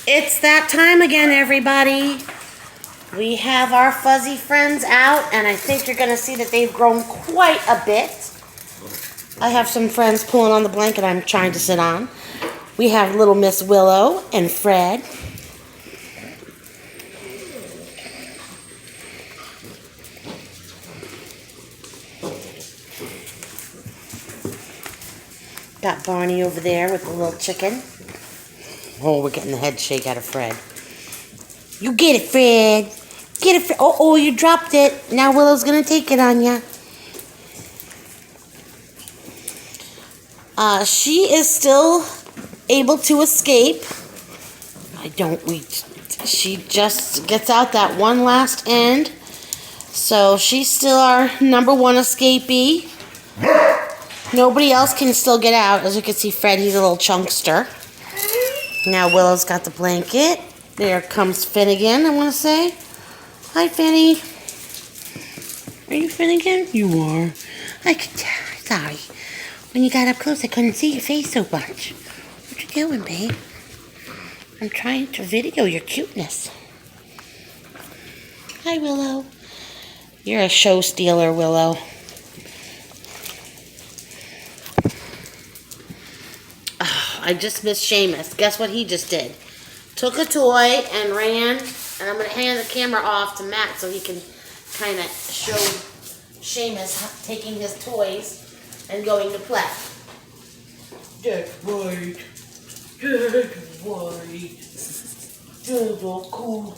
It's that time again, everybody. We have our fuzzy friends out, and I think you're going to see that they've grown quite a bit. I have some friends pulling on the blanket I'm trying to sit on. We have little Miss Willow and Fred. Got Barney over there with the little chicken. Oh, we're getting the head shake out of Fred. You get it, Fred. Get it, Fred. Oh, you dropped it. Now Willow's going to take it on ya. She is still able to escape. She just gets out that one last end. So she's still our #1 escapee. Nobody else can still get out. As you can see, Fred, he's a little chunkster. Now Willow's got the blanket. There comes Finnegan, I want to say. Hi, Finny. Are you Finnegan? You are. I could tell. Sorry. When you got up close, I couldn't see your face so much. What you doing, babe? I'm trying to video your cuteness. Hi, Willow. You're a show stealer, Willow. I just missed Seamus. Guess what he just did? Took a toy and ran, and I'm going to hand the camera off to Matt so he can kind of show Seamus taking his toys and going to play. That's right. That's right. That's all cool.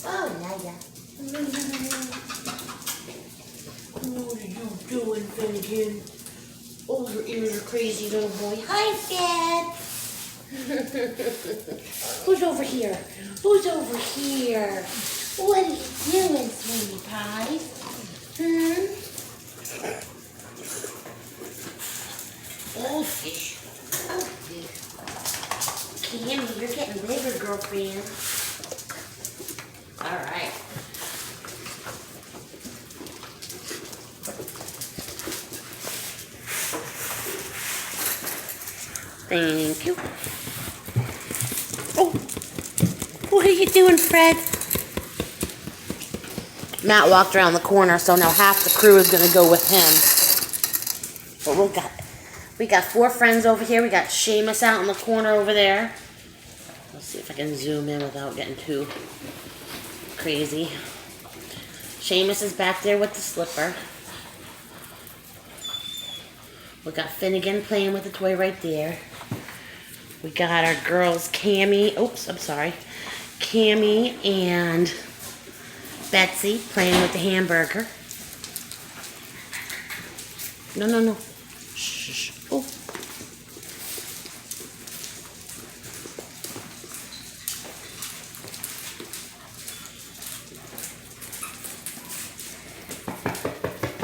Oh, Naya. What are you doing, Finnegan? Oh, your ears are crazy, little boy. Hi, Fred. Who's over here? Who's over here? What are you doing, sweetie pie? Oh, fish. Oh, fish. Cammy, you're getting bigger, girlfriend. All right. Thank you. Oh, what are you doing, Fred? Matt walked around the corner, so now half the crew is going to go with him. But we got 4 friends over here. We got Seamus out in the corner over there. Let's see if I can zoom in without getting too crazy. Seamus is back there with the slipper. We got Finnegan playing with the toy right there. We got our girls, Cammy and Betsy playing with the hamburger. No. Shh. Oh.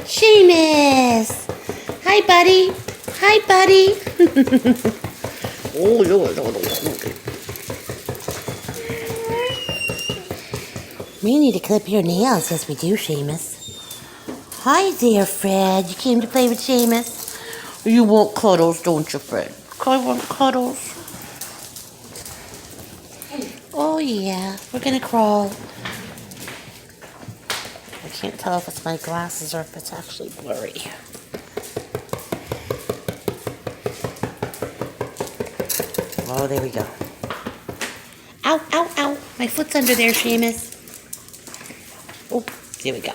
Seamus! Hi, buddy. Hi, buddy. Oh, no. We need to clip your nails. Yes, we do, Seamus. Hi there, Fred. You came to play with Seamus? You want cuddles, don't you, Fred? I want cuddles. Oh, yeah. We're going to crawl. I can't tell if it's my glasses or if it's actually blurry. Oh, there we go. Ow, ow, ow. My foot's under there, Seamus. Oh, there we go.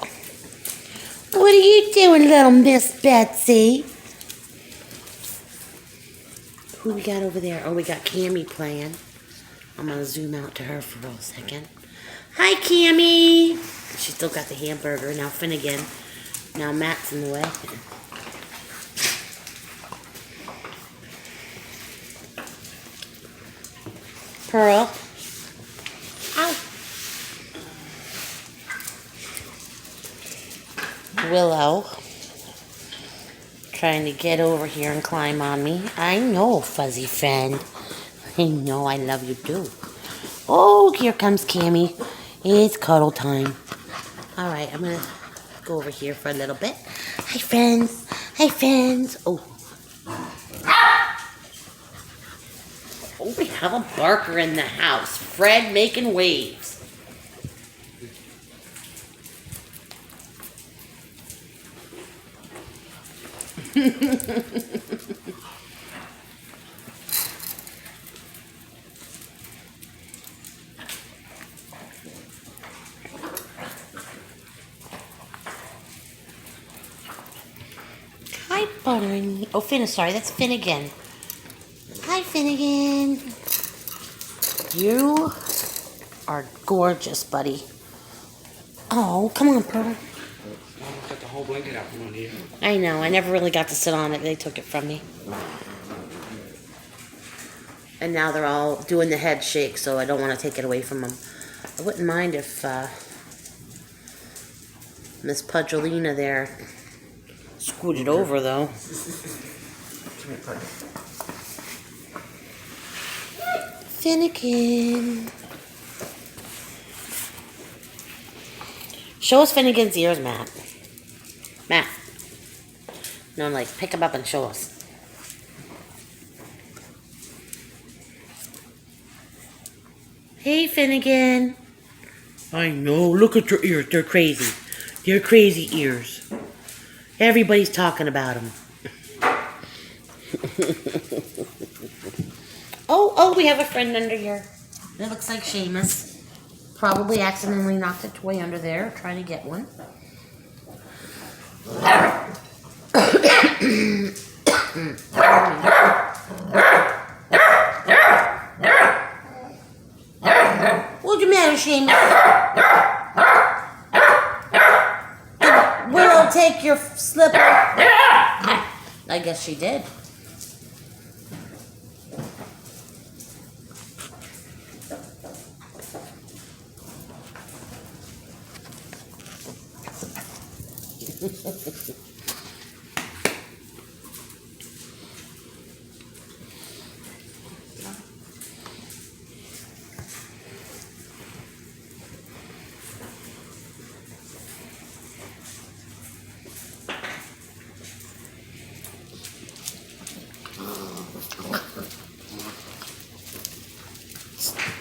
What are you doing, little Miss Betsy? Who we got over there? Oh, we got Cammy playing. I'm going to zoom out to her for a second. Hi, Cammy. She still got the hamburger. Now Finnegan. Now Matt's in the way. Pearl. Ow. Willow. Trying to get over here and climb on me. I know, fuzzy friend. I know I love you too. Oh, here comes Cammy. It's cuddle time. Alright, I'm going to go over here for a little bit. Hi, friends. Hi, friends. Oh. Oh, we have a barker in the house. Fred making waves. Hi, Bunny. Oh, sorry, that's Finnegan. Hi, Finnegan. You are gorgeous, buddy. Oh, come on, Pearl. I got the whole blanket out from under you. I know. I never really got to sit on it. They took it from me. And now they're all doing the head shake, so I don't want to take it away from them. I wouldn't mind if Miss Pudgelina there scooted over, though. Finnegan. Show us Finnegan's ears, Matt. Matt. No, like, pick him up and show us. Hey, Finnegan. I know. Look at your ears. They're crazy. They're crazy ears. Everybody's talking about them. Oh, we have a friend under here. It looks like Seamus. Probably accidentally knocked a toy under there, trying to get one. What's the matter, Seamus? Did Willow take your slipper? I guess she did.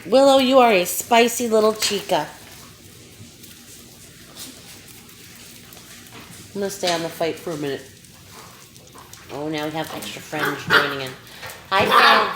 Willow, you are a spicy little chica. I'm going to stay on the fight for a minute. Oh, now we have extra friends joining in. Hi, Fred.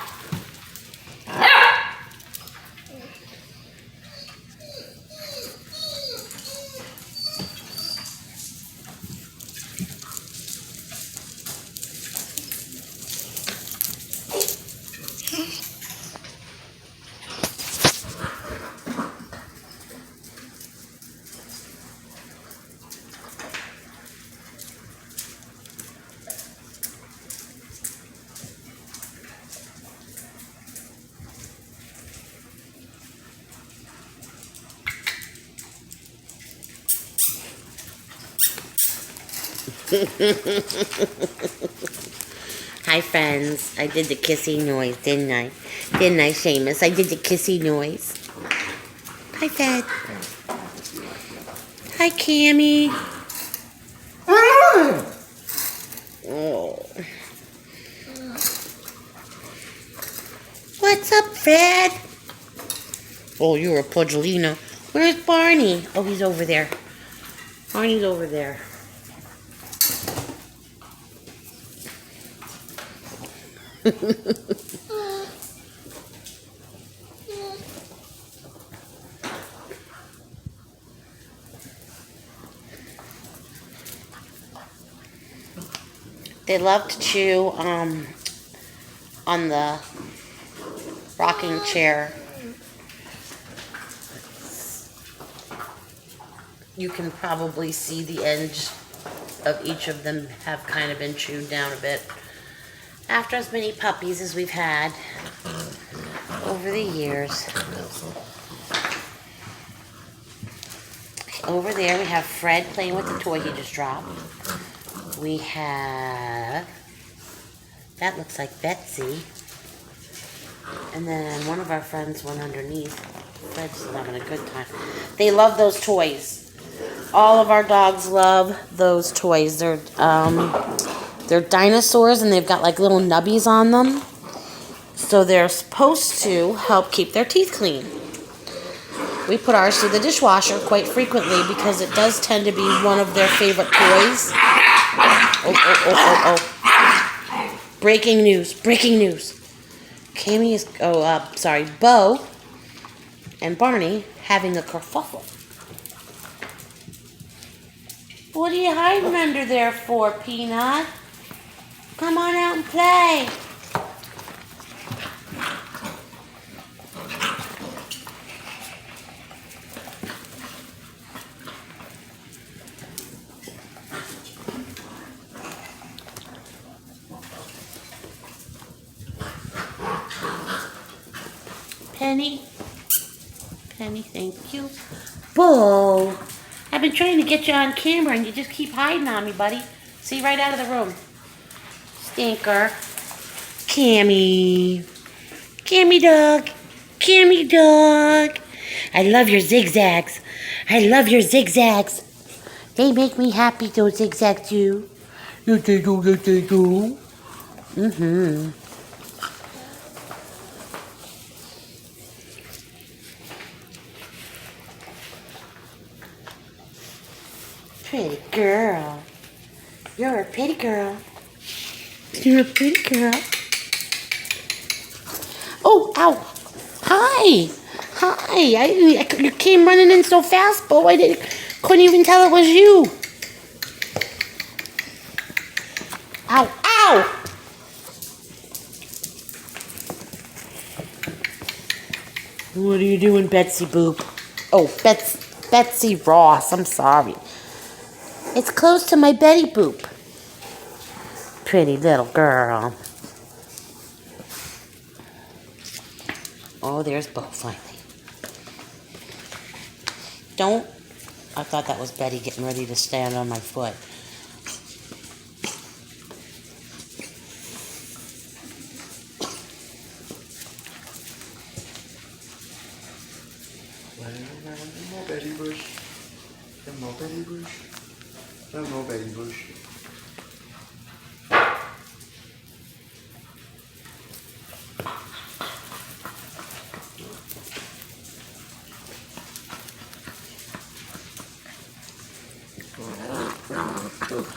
Hi, friends. I did the kissy noise, didn't I? Didn't I, Seamus? I did the kissy noise. Hi, Fed. Hi, Cammy. Oh. What's up, Fred? Oh, you're a Pudgelina. Where's Barney? Oh, he's over there. Barney's over there. They love to chew on the rocking chair. You can probably see the edge of each of them have kind of been chewed down a bit. After as many puppies as we've had over the years. Over there we have Fred playing with the toy he just dropped. We have, that looks like Betsy. And then one of our friends went underneath. Fred's having a good time. They love those toys. All of our dogs love those toys. They're dinosaurs and they've got like little nubbies on them. So they're supposed to help keep their teeth clean. We put ours through the dishwasher quite frequently because it does tend to be one of their favorite toys. Oh. Breaking news. Cammy is, Bo and Barney having a kerfuffle. What are you hiding under there for, Peanut? Come on out and play. Penny, thank you. Bo, I've been trying to get you on camera and you just keep hiding on me, buddy. See, right out of the room. Stinker. Cammy dog. I love your zigzags. They make me happy, those zigzags too. Yes, they do. Mm-hmm. Pretty girl. You're a pretty girl. Oh, ow. Hi. You came running in so fast, Bo. Couldn't even tell it was you. Ow. What are you doing, Betsy Boop? Oh, Betsy Ross. I'm sorry. It's close to my Betty Boop. Pretty little girl. Oh, there's Bo finally. I thought that was Betty getting ready to stand on my foot. More Betty Bush. More Betty Bush. More Betty Bush.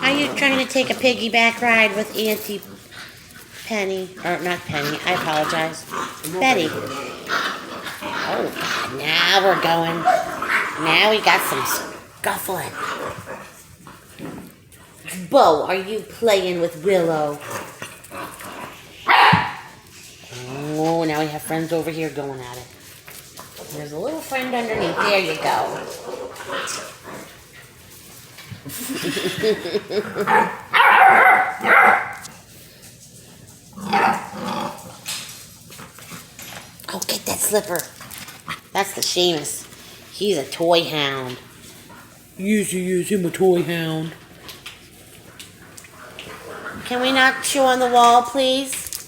Are you trying to take a piggyback ride with Auntie Penny? Or not Penny, I apologize. Betty. Oh, now we're going. Now we got some scuffling. Bo, are you playing with Willow? Oh, now we have friends over here going at it. There's a little friend underneath. There you go. Oh, get that slipper. That's the Seamus. He's a toy hound. Yes, he is. Him a toy hound. Can we not chew on the wall, please?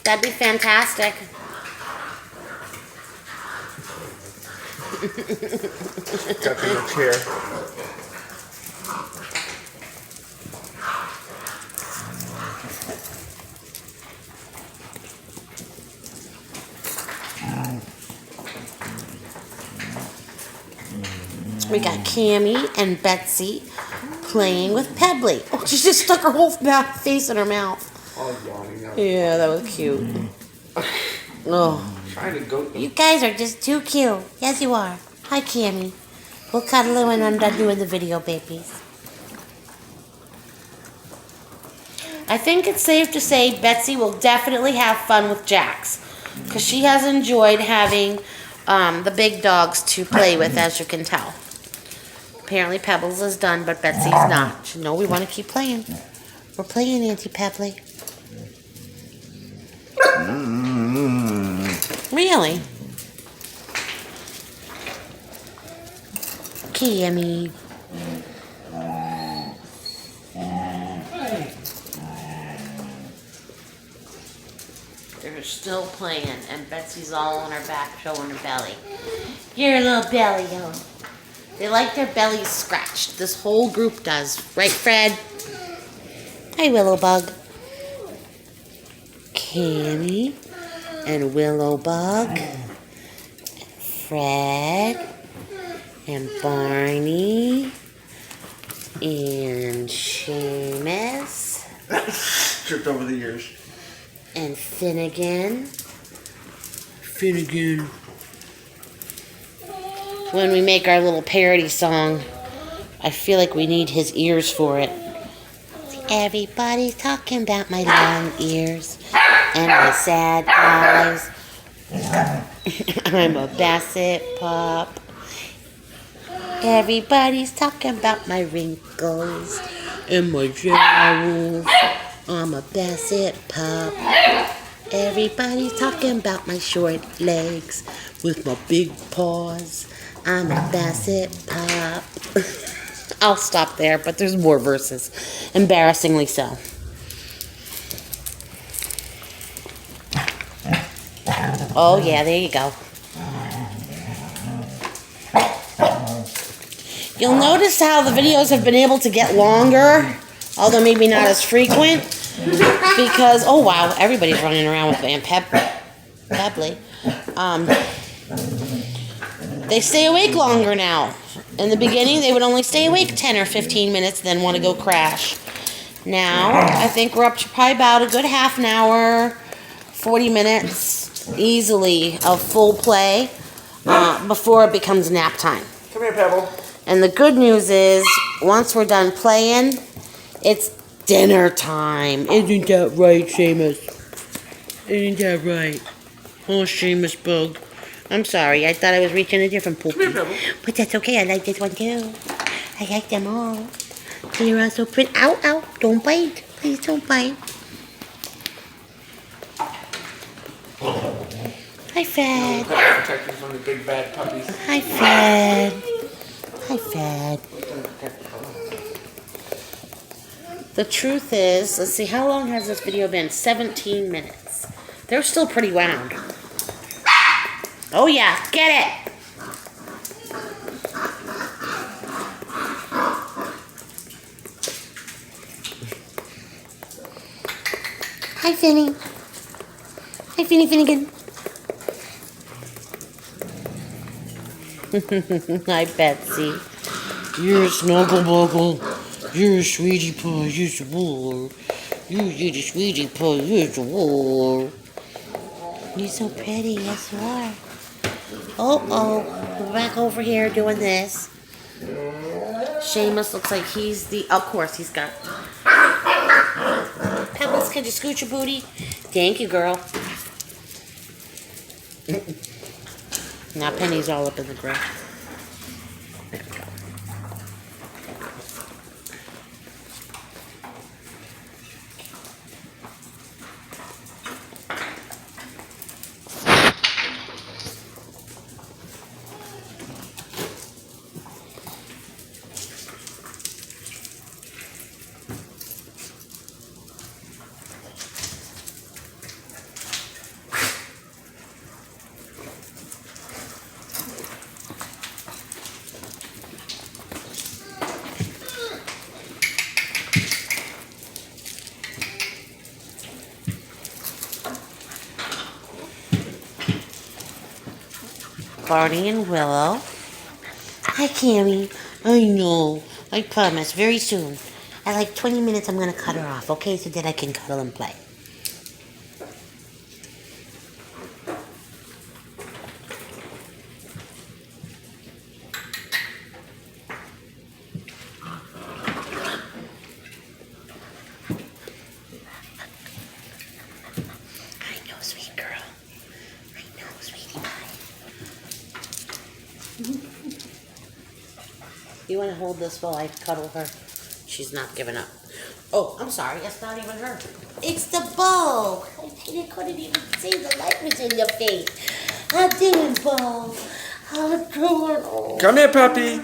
That'd be fantastic. Got in the chair. We got Cammy and Betsy playing with Pebbly. Oh, she just stuck her whole face in her mouth. Oh, yawning. Yeah, that was cute. Oh. Trying to go. You guys are just too cute. Yes, you are. Hi, Cammy. We'll cuddle when I'm done doing the video, babies. I think it's safe to say Betsy will definitely have fun with Jax, because she has enjoyed having the big dogs to play with, as you can tell. Apparently Pebbles is done, but Betsy's not. No, we want to keep playing. We're playing, Auntie Pebbly. Really? Cammy. They're still playing, and Betsy's all on her back showing her belly. Your little belly, yo. They like their bellies scratched. This whole group does. Right, Fred? Hi, Willow Bug. Cammy. and Willow Bug, Fred, and Barney, and Seamus, Tripped over the ears. and Finnegan. When we make our little parody song, I feel like we need his ears for it. Everybody's talking about my long ears and my sad eyes. I'm a Basset pup. Everybody's talking about my wrinkles and my jowls. I'm a Basset pup. Everybody's talking about my short legs with my big paws. I'm a Basset pup. I'll stop there, but there's more verses. Embarrassingly so. Oh, yeah, there you go. You'll notice how the videos have been able to get longer, although maybe not as frequent, because, oh wow, everybody's running around with Aunt Pebbly. They stay awake longer now. In the beginning, they would only stay awake 10 or 15 minutes, then want to go crash. Now, I think we're up to probably about a good half an hour, 40 minutes, easily, of full play before it becomes nap time. Come here, Pebble. And the good news is, once we're done playing, it's dinner time. Isn't that right, Seamus? Isn't that right? Oh, Seamus Bug. I'm sorry, I thought I was reaching a different poopy. Come here, Pebble. But that's okay, I like this one too. I like them all. They're all so pretty. Ow, ow, don't bite. Please don't bite. Hi, Fred. Protecting from the big bad puppies. Hi, Fred. Hi, Fred. The truth is, let's see, how long has this video been? 17 minutes. They're still pretty wound. Oh yeah, get it! Hi, Finny. Hi, Finnegan. Hi, Betsy. You're a snuggle buggle. You're a sweetie pie. You're a war. You're the sweetie pie. You're the war. You're so pretty. Yes, you are. Oh, we're back over here doing this. Seamus looks like he's the... Of course, he's got... Pebbles, could you scoot your booty? Thank you, girl. Now Penny's all up in the grass. There we go. Barney and Willow. Hi, Cammy. I know. I promise. Very soon. At like 20 minutes, I'm going to cut her off, okay? So that I can cuddle and play. I know, sweet girl. I know, sweetie pie. You want to hold this while I cuddle her? She's not giving up. Oh, I'm sorry. It's not even her. It's the bulb. I couldn't even see the light was in your face. How doing, bulb? How doing? Oh. Come here, puppy.